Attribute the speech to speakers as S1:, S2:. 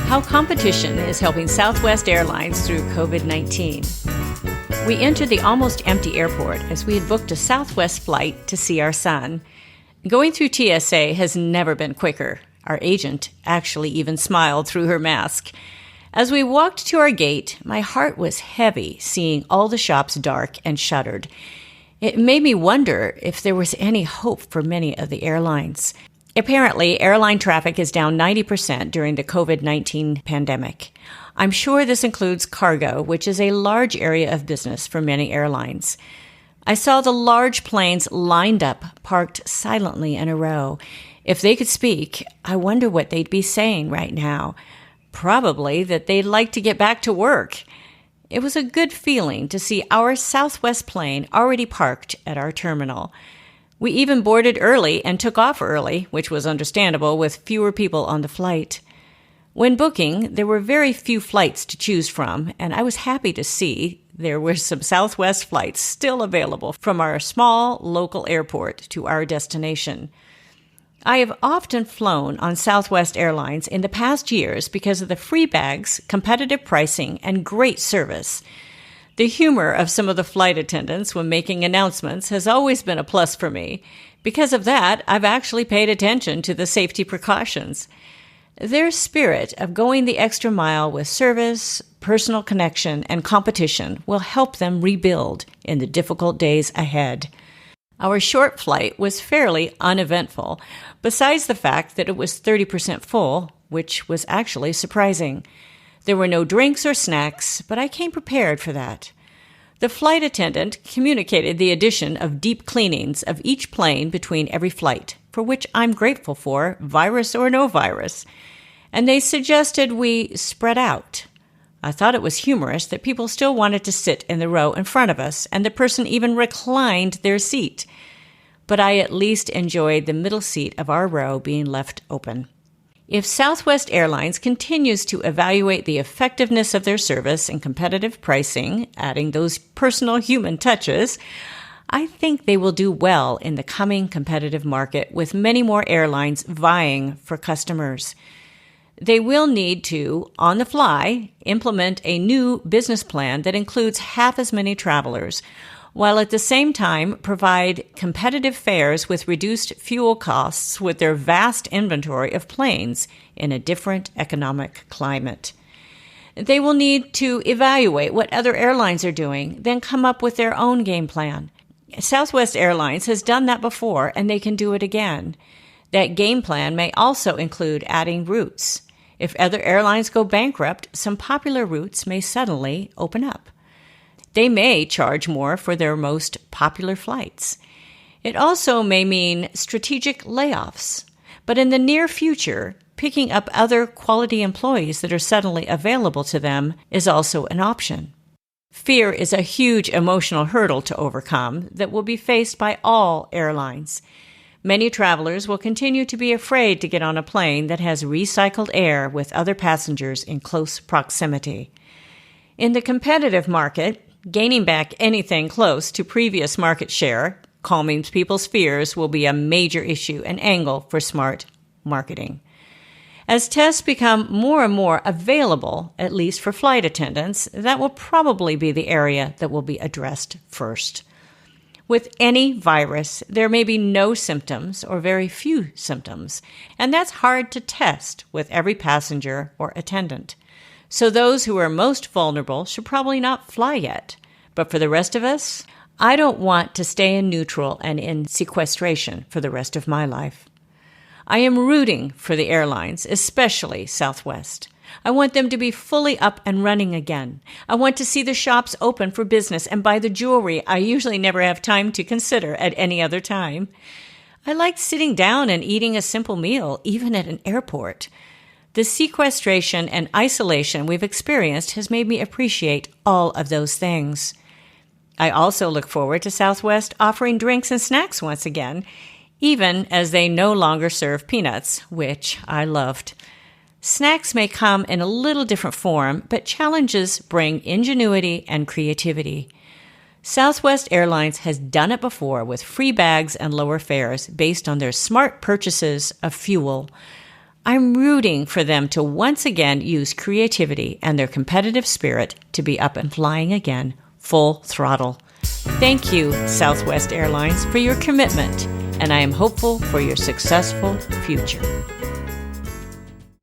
S1: How competition is helping Southwest Airlines through COVID-19. We entered the almost empty airport as we had booked a Southwest flight to see our son. Going through TSA has never been quicker. Our agent actually even smiled through her mask. As we walked to our gate, my heart was heavy seeing all the shops dark and shuttered. It made me wonder if there was any hope for many of the airlines. Apparently, airline traffic is down 90% during the COVID-19 pandemic. I'm sure this includes cargo, which is a large area of business for many airlines. I saw the large planes lined up, parked silently in a row. If they could speak, I wonder what they'd be saying right now. Probably that they'd like to get back to work. It was a good feeling to see our Southwest plane already parked at our terminal. We even boarded early and took off early, which was understandable with fewer people on the flight. When booking, there were very few flights to choose from, and I was happy to see there were some Southwest flights still available from our small local airport to our destination. I have often flown on Southwest Airlines in the past years because of the free bags, competitive pricing, and great service. The humor of some of the flight attendants when making announcements has always been a plus for me. Because of that, I've actually paid attention to the safety precautions. Their spirit of going the extra mile with service, personal connection, and competition will help them rebuild in the difficult days ahead. Our short flight was fairly uneventful, besides the fact that it was 30% full, which was actually surprising. There were no drinks or snacks, but I came prepared for that. The flight attendant communicated the addition of deep cleanings of each plane between every flight, for which I'm grateful for, virus or no virus. And they suggested we spread out. I thought it was humorous that people still wanted to sit in the row in front of us, and the person even reclined their seat. But I at least enjoyed the middle seat of our row being left open. If Southwest Airlines continues to evaluate the effectiveness of their service and competitive pricing, adding those personal human touches, I think they will do well in the coming competitive market with many more airlines vying for customers. They will need to, on the fly, implement a new business plan that includes half as many travelers, while at the same time provide competitive fares with reduced fuel costs with their vast inventory of planes in a different economic climate. They will need to evaluate what other airlines are doing, then come up with their own game plan. Southwest Airlines has done that before, and they can do it again. That game plan may also include adding routes. If other airlines go bankrupt, some popular routes may suddenly open up. They may charge more for their most popular flights. It also may mean strategic layoffs. But in the near future, picking up other quality employees that are suddenly available to them is also an option. Fear is a huge emotional hurdle to overcome that will be faced by all airlines. Many travelers will continue to be afraid to get on a plane that has recycled air with other passengers in close proximity. In the competitive market, gaining back anything close to previous market share, calming people's fears, will be a major issue and angle for smart marketing. As tests become more and more available, at least for flight attendants, that will probably be the area that will be addressed first. With any virus, there may be no symptoms or very few symptoms, and that's hard to test with every passenger or attendant. So those who are most vulnerable should probably not fly yet. But for the rest of us, I don't want to stay in neutral and in sequestration for the rest of my life. I am rooting for the airlines, especially Southwest. I want them to be fully up and running again. I want to see the shops open for business and buy the jewelry I usually never have time to consider at any other time. I like sitting down and eating a simple meal, even at an airport. The sequestration and isolation we've experienced has made me appreciate all of those things. I also look forward to Southwest offering drinks and snacks once again, even as they no longer serve peanuts, which I loved. Snacks may come in a little different form, but challenges bring ingenuity and creativity. Southwest Airlines has done it before with free bags and lower fares based on their smart purchases of fuel. I'm rooting for them to once again use creativity and their competitive spirit to be up and flying again, full throttle. Thank you, Southwest Airlines, for your commitment, and I am hopeful for your successful future.